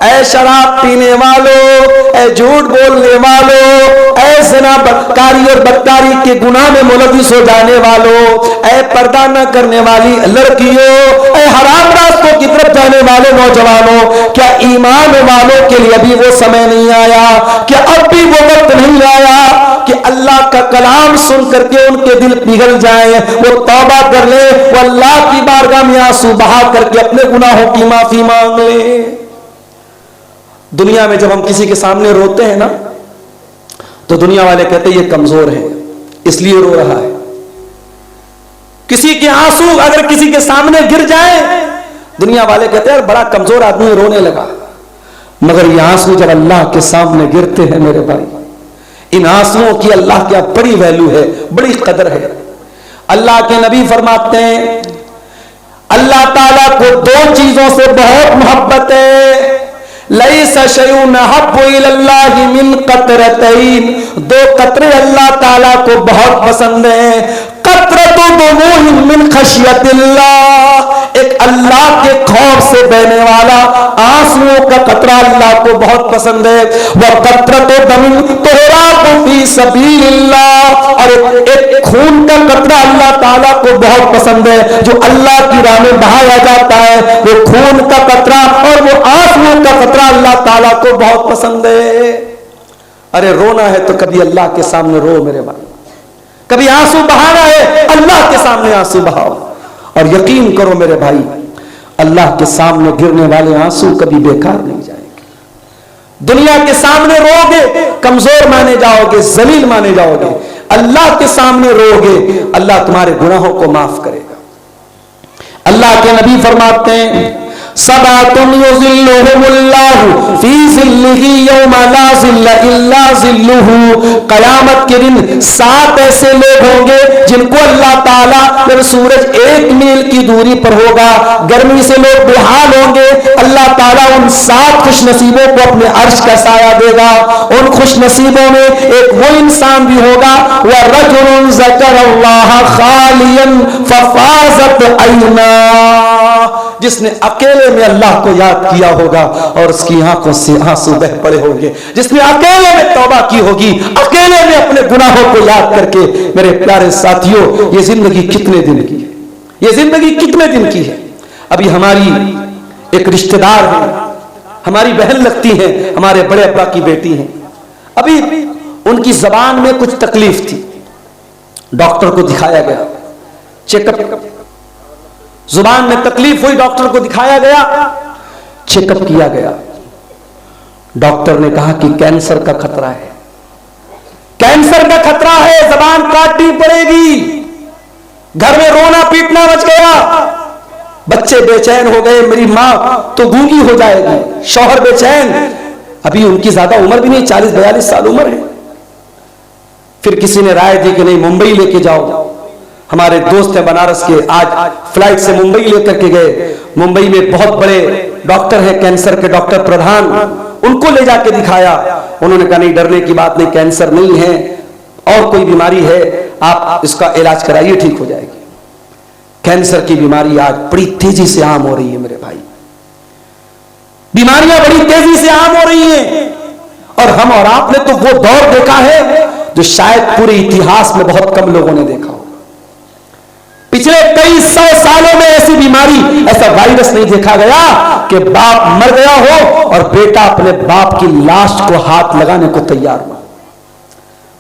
اے شراب پینے والوں، اے جھوٹ بولنے والوں، اے زنا بدکاری اور بدکاری کے گناہ میں ملوث ہو جانے والوں، اے پردہ نہ کرنے والی لڑکیوں، اے حرام راستوں کی طرف جانے والے نوجوانوں، کیا ایمان والوں کے لیے ابھی وہ سمے نہیں آیا؟ کیا اب بھی وہ وقت نہیں آیا کہ اللہ کا کلام سن کر کے ان کے دل پگھل جائیں، وہ توبہ کر لے، وہ اللہ کی بارگاہ میں آنسو بہا کر کے اپنے گناہوں کی معافی مانگ لے؟ دنیا میں جب ہم کسی کے سامنے روتے ہیں نا تو دنیا والے کہتے ہیں یہ کمزور ہے اس لیے رو رہا ہے. کسی کے آنسو اگر کسی کے سامنے گر جائے دنیا والے کہتے ہیں بڑا کمزور آدمی رونے لگا. مگر یہ آنسو جب اللہ کے سامنے گرتے ہیں میرے بھائی، ان آنسوؤں کی اللہ کی بڑی ویلیو ہے، بڑی قدر ہے. اللہ کے نبی فرماتے ہیں اللہ تعالیٰ کو دو چیزوں سے بہت محبت ہے. لیس شیء احب الی اللہ من قطرتین، دو قطرے اللہ تعالیٰ کو بہت پسند ہیں. قطرۃ دموع من خشیت اللہ، ایک اللہ کے خوف سے بہنے والا آنسوؤں کا قطرہ اللہ کو بہت پسند ہے. وقطرۃ دم تہراق فی سبیل اللہ، اور ایک خون کا قطرہ اللہ تعالیٰ کو بہت پسند ہے جو اللہ کی راہ میں بہایا جاتا ہے. وہ خون کا قطرہ اور وہ آنسوؤں کا قطرہ اللہ تعالیٰ کو بہت پسند ہے. ارے رونا ہے تو کبھی اللہ کے سامنے رو میرے بھائی، کبھی آنسو بہانا ہے اللہ کے سامنے آنسو بہاؤ. اور یقین کرو میرے بھائی اللہ کے سامنے گرنے والے آنسو کبھی بیکار نہیں جائیں گے. دنیا کے سامنے رو گے کمزور مانے جاؤ گے، ذلیل مانے جاؤ گے. اللہ کے سامنے رو گے اللہ تمہارے گناہوں کو معاف کرے گا. اللہ کے نبی فرماتے ہیں سبعۃ یظلھم اللہ فی ظلہ یوم لا ظل الا ظلہ، قیامت کے دن 7 ایسے لوگ ہوں گے جن کو اللہ تعالیٰ جب سورج 1 میل کی دوری پر ہوگا گرمی سے لوگ بےحال ہوں گے، اللہ تعالیٰ ان 7 خوش نصیبوں کو اپنے عرش کا سایہ دے گا. ان خوش نصیبوں میں ایک وہ انسان بھی ہوگا وَرَجُلٌ ذَكَرَ اللَّهَ خَالِيًا فَفَاضَتْ عَيْنَاهُ، جس نے اکیلے میں اللہ کو یاد کیا ہوگا اور اس کی آنکھوں سے آنسو بہ پڑے ہوں گے. جس نے اکیلے میں توبہ کی ہوگی، اکیلے میں اپنے گناہوں کو یاد کر کے. میرے پیارے ساتھیوں یہ زندگی کتنے دن کی ہے؟ یہ زندگی کتنے دن کی ہے؟ ابھی ہماری ایک رشتہ دار ہے، ہماری بہن لگتی ہے، ہمارے بڑے ابا کی بیٹی ہیں. ابھی ان کی زبان میں کچھ تکلیف تھی، ڈاکٹر کو دکھایا گیا، چیک اپ، زبان میں تکلیف ہوئی، ڈاکٹر کو دکھایا گیا، چیک اپ کیا گیا. ڈاکٹر نے کہا کہ کینسر کا خطرہ ہے، کینسر کا خطرہ ہے، زبان کاٹنی پڑے گی. گھر میں رونا پیٹنا مچ گیا، بچے بے چین ہو گئے، میری ماں تو گونگی ہو جائے گی، شوہر بے چین. ابھی ان کی زیادہ عمر بھی نہیں، 40-42 سال عمر ہے. پھر کسی نے رائے دی کہ نہیں ممبئی لے کے جاؤ. ہمارے دوست ہیں بنارس کے، آج فلائٹ سے ممبئی لے کر کے گئے. ممبئی میں بہت بڑے ڈاکٹر ہیں کینسر کے، ڈاکٹر پردھان، ان کو لے جا کے دکھایا. انہوں نے کہا نہیں ڈرنے کی بات نہیں، کینسر نہیں ہے اور کوئی بیماری ہے، آپ اس کا علاج کرائیے ٹھیک ہو جائے گی. کینسر کی بیماری آج بڑی تیزی سے عام ہو رہی ہے میرے بھائی، بیماریاں بڑی تیزی سے عام ہو رہی ہیں. اور ہم اور آپ نے تو وہ دور دیکھا ہے جو شاید پورے اتہاس میں بہت کم لوگوں نے دیکھا ہو. پچھلے کئی 100 سالوں میں ایسی بیماری، ایسا وائرس نہیں دیکھا گیا کہ باپ مر گیا ہو اور بیٹا اپنے باپ کی لاش کو ہاتھ لگانے کو تیار ہوا.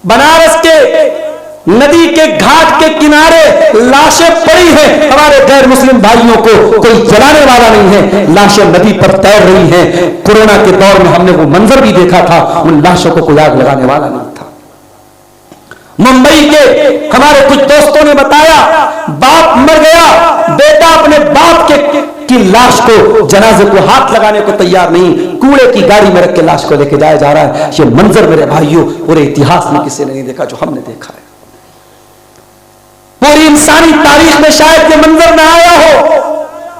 بنارس کے ندی کے گھاٹ کے کنارے لاشیں پڑی ہیں، ہمارے غیر مسلم بھائیوں کو کوئی جلانے والا نہیں ہے، لاشیں ندی پر تیر رہی ہیں. کورونا کے دور میں ہم نے وہ منظر بھی دیکھا تھا، ان لاشوں کو کوئی آگ لگانے والا نہیں تھا. ممبئی کے ہمارے کچھ دوستوں نے بتایا باپ مر گیا، بیٹا اپنے باپ کی لاش کو، جنازے کو ہاتھ لگانے کو تیار نہیں، کوڑے کی گاڑی میں رکھ کے لاش کو لے کے جایا جا رہا ہے. یہ منظر میرے بھائیوں پورے اتہاس میں کسی نے نہیں دیکھا جو ہم نے دیکھا ہے. پوری انسانی تاریخ میں شاید یہ منظر نہ آیا ہو.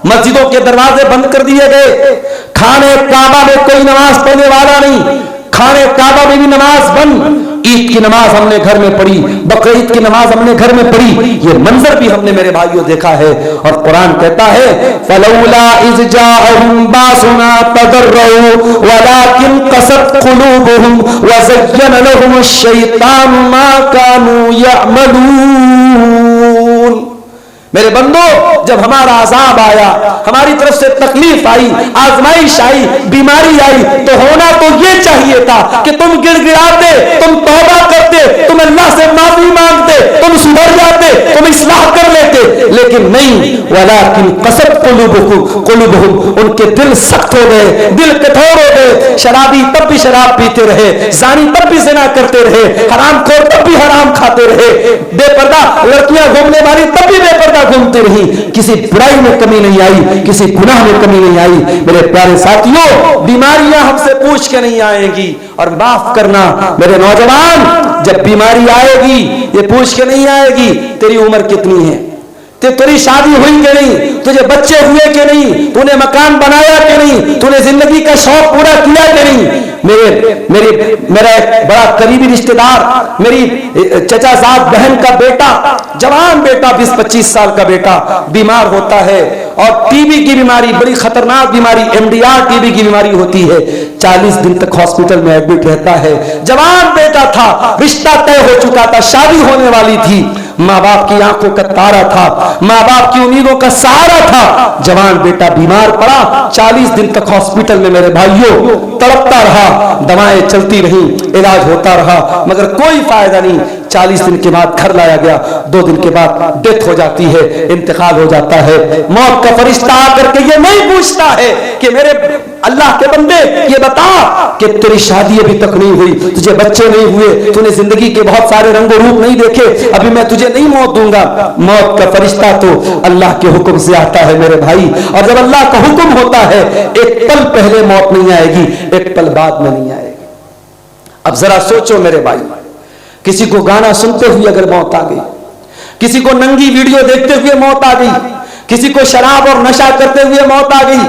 مسجدوں کے دروازے بند کر دیے گئے، خانے کعبہ میں کوئی نماز پڑھنے والا نہیں، خانے کعبہ میں بھی نماز بند. عید کی نماز ہم نے گھر میں پڑھی, بقرعید کی نماز ہم نے گھر میں پڑھی, یہ منظر بھی ہم نے میرے بھائیوں دیکھا ہے. اور قرآن کہتا ہے فلولا اذ جاءهم باسنا تضرعوا ولكن قست قلوبهم وزين لهم الشيطان ما كانوا يعملون. میرے بندو, جب ہمارا عذاب آیا, ہماری طرف سے تکلیف آئی, آزمائش آئی, بیماری آئی, تو ہونا تو یہ چاہیے تھا کہ تم گڑ گڑاتے, تم توبہ کرتے, تم اللہ سے معافی مانگتے, تم سدھر جاتے, تم اصلاح کر لیتے. لیکن نہیں, ولکن قست قلوبہم, ان کے دل سخت ہو گئے, دل کٹھور ہو گئے. شرابی تب بھی شراب پیتے رہے, زانی تب بھی زنا کرتے رہے, حرام خور تب بھی حرام کھاتے رہے, بے پردہ لڑکیاں گھومنے والی تب بھی بے پردہ گھومتی رہی. کسی برائی میں کمی نہیں آئی, کسی گناہ میں کمی نہیں آئی. میرے پیارے ساتھیوں, بیماریاں ہم سے پوچھ کے نہیں آئیں گی. اور معاف کرنا میرے نوجوان, جب بیماری آئے گی یہ پوچھ کے نہیں آئے گی تیری عمر کتنی ہے, تیری شادی ہوئی کہ نہیں, تجھے بچے ہوئے کہ نہیں, تو نے مکان بنایا کہ نہیں, تو نے زندگی کا شوق پورا کیا کہ نہیں. میرا ایک بڑا قریبی رشتہ دار, میری چچا زاد بہن کا بیٹا, جوان بیٹا, 20-25 سال کا بیٹا بیمار ہوتا ہے, اور ٹی بی کی بیماری, بڑی خطرناک بیماری, MDR ٹی بی کی بیماری ہوتی ہے. 40 دن تک ہاسپٹل میں ایڈمٹ رہتا ہے. جوان بیٹا تھا, رشتہ طے ہو چکا تھا, شادی ہونے والی تھی, ماں باپ کی آنکھوں کا تارا تھا, ماں باپ کی امیدوں کا سہارا تھا. جوان بیٹا بیمار پڑا, 40 دن تک ہاسپٹل میں میرے بھائیوں تڑپتا رہا, دوائیں چلتی رہی, علاج ہوتا رہا, مگر کوئی فائدہ نہیں. 40 دن کے بعد گھر لایا گیا, 2 دن کے بعد ڈیتھ ہو جاتی ہے, انتقال ہو جاتا ہے. موت کا فرشتہ آ کر کے یہ نہیں پوچھتا ہے کہ میرے اللہ کے بندے یہ بتا کہ تیری شادی ابھی تک نہیں ہوئی, تجھے بچے نہیں ہوئے, تو نے زندگی کے بہت سارے رنگ و روپ نہیں دیکھے, ابھی میں تجھے نہیں موت دوں گا. موت کا فرشتہ تو اللہ کے حکم سے آتا ہے میرے بھائی, اور جب اللہ کا حکم ہوتا ہے ایک پل پہلے موت نہیں آئے گی, ایک پل بعد میں نہیں آئے گی. اب ذرا سوچو میرے بھائی, کسی کو گانا سنتے ہوئے اگر موت آ گئی, کسی کو ننگی ویڈیو دیکھتے ہوئے موت آ گئی, کسی کو شراب اور نشہ کرتے ہوئے موت آ گئی,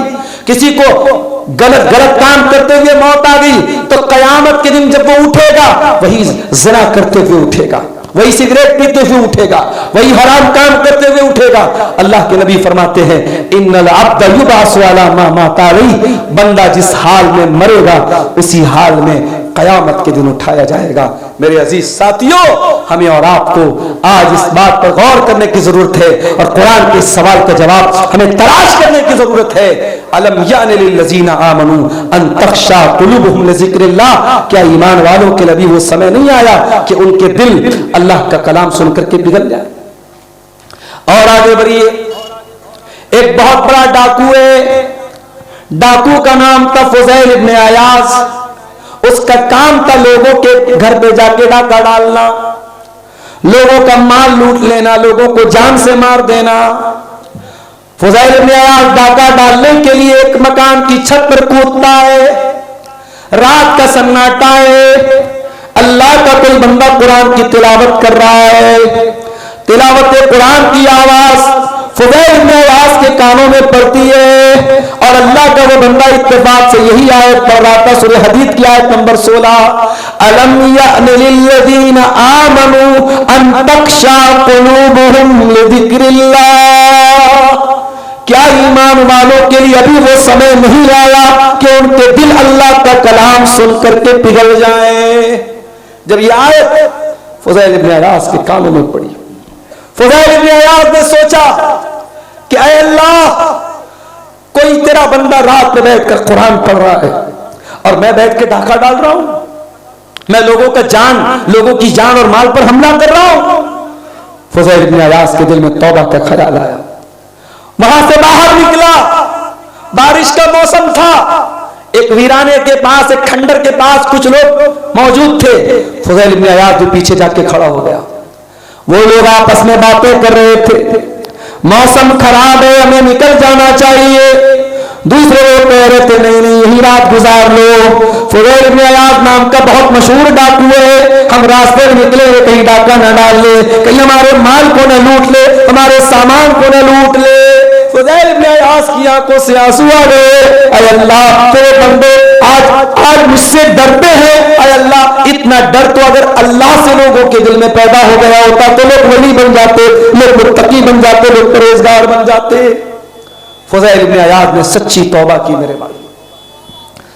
کسی کو غلط کام کرتے ہوئے موت آ گئی, تو قیامت کے دن جب وہ اٹھے گا وہی زنا کرتے ہوئے اٹھے گا, وہی سگریٹ پیتے ہوئے اٹھے گا, وہی حرام کام کرتے ہوئے اٹھے گا. اللہ کے نبی فرماتے ہیں ان العبد یبعث علی ما مات علیہ, بندہ جس حال میں مرے گا اسی حال میں قیامت کے دن اٹھایا جائے گا. میرے عزیز ساتھیوں, ہمیں اور آپ کو آج اس بات پر غور کرنے کی ضرورت ہے, اور قرآن کے سوال کا جواب ہمیں تلاش کرنے کی ضرورت ہے. الم یعن للذین آمنوا ان تخشع قلوبہم لذکر اللہ, کیا ایمان والوں کے نبی وہ سمے نہیں آیا کہ ان کے دل اللہ کا کلام سن کر کے پگھل جائے. اور آگے بڑھیے, ایک بہت بڑا ڈاکو ہے, ڈاکو کا نام تھا فضیل ابن عیاض. اس کا کام تھا لوگوں کے گھر پہ جا کے ڈاکہ ڈالنا, لوگوں کا مال لوٹ لینا, لوگوں کو جان سے مار دینا. فضیل ابن عیاض ڈاکہ ڈالنے کے لیے ایک مکان کی چھت پر کودتا ہے, رات کا سناٹا ہے, اللہ کا کوئی بندہ قرآن کی تلاوت کر رہا ہے, تلاوت قرآن کی آواز فضیل ابن عیاض کے کانوں میں پڑتی ہے, اور اللہ کا وہ بندہ اتفاق سے یہی آیت پڑھ رہا تھا, سورہ حدید کی آیت نمبر 16, الم یعن للذین آمنوا ان تخشع قلوبہم لذکر اللہ, کیا ایمان والوں کے لیے ابھی وہ سمے نہیں آیا کہ ان کے دل اللہ کا کلام سن کر کے پگھل جائیں. جب یہ آیت فضیل ابن عیاض کے کانوں میں پڑی, فضیل ابن عیاض نے سوچا کہ اے اللہ, کوئی تیرا بندہ رات میں بیٹھ کر قرآن پڑھ رہا ہے اور میں بیٹھ کے ڈاکہ ڈال رہا ہوں, میں لوگوں کی جان اور مال پر حملہ کر رہا ہوں. فضیل ابن عیاض کے دل میں توبہ کا خیال آیا, وہاں سے باہر نکلا, بارش کا موسم تھا, ایک ویرانے کے پاس, ایک کھنڈر کے پاس کچھ لوگ موجود تھے. فضیل ابن عیاض بھی پیچھے جا کے کھڑا ہو گیا. وہ لوگ آپس میں باتیں کر رہے تھے, موسم خراب ہے, ہمیں نکل جانا چاہیے. دوسرے لوگ کہہ رہے تھے نہیں یہی رات گزار لو. فضیل ابن عیاض نام کا بہت مشہور ڈاکو ہے, ہم راستے میں نکلے ہوئے کہیں ڈاکہ نہ ڈال لے, کہیں ہمارے مال کو نہ لوٹ لے, ہمارے سامان کو نہ لوٹ لے. فضیل ابن عیاض کی آنکھوں سے آنسو آ گئے, اے اللہ تیرے بندے آج مجھ سے ڈرتے ہیں، اے اللہ اتنا ڈر تو اگر اللہ سے لوگوں کے دل میں پیدا ہو گیا ہوتا تو لوگ ولی بن جاتے، لوگ متقی بن جاتے، لوگ پرہیزگار بن جاتے۔ فضیل ابن عیاض نے سچی توبہ کی میرے بھائی،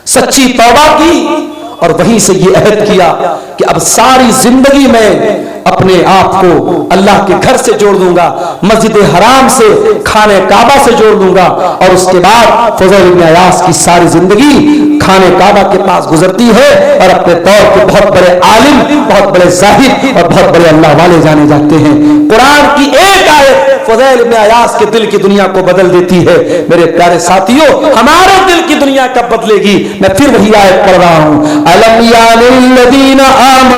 سچی توبہ کی، اور وہیں سے یہ عہد کیا کہ اب ساری زندگی میں اپنے آپ کو اللہ کے گھر سے جوڑ دوں گا، مسجد حرام سے، خانہ کعبہ سے جوڑ دوں گا۔ اور اس کے بعد فضیل ابن عیاض کی ساری زندگی خانہ کعبہ کے پاس گزرتی ہے، اور اپنے دور کے بہت بڑے عالم، بہت بڑے زاہد اور بہت بڑے اللہ والے جانے جاتے ہیں۔ قرآن کی ایک آیت فضیل ابن عیاض کے دل کی دنیا کو بدل دیتی ہے۔ میرے پیارے ساتھیوں، ہمارے دل کی دنیا کب بدلے گی؟ میں پھر وہی آیت پڑھ رہا ہوں، الم یعن الذین آمنوا